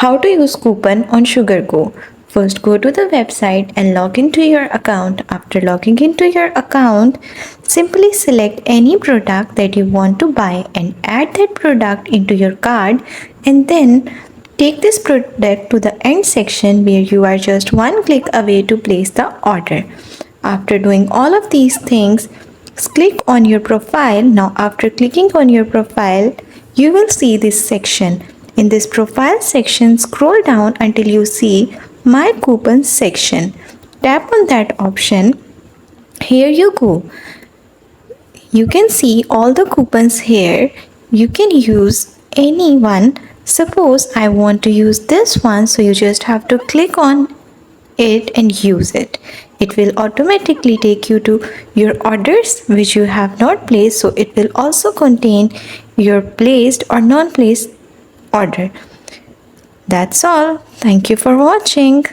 How to use coupon on Sugargoo. First, go to the website and log into your account. After logging into your account, simply select any product that you want to buy and add that product into your cart, and then take this product to the end section where you are just one click away to place the order. After doing all of these things, click on your profile. Now, after clicking on your profile, you will see this section. In this profile section, scroll down until you see My Coupons section. Tap on that option. Here you go. You can see all the coupons here. You can use any one. Suppose I want to use this one, so you just have to click on it and use it. It will automatically take you to your orders which you have not placed, so it will also contain your placed or non-placed order. That's all. Thank you for watching.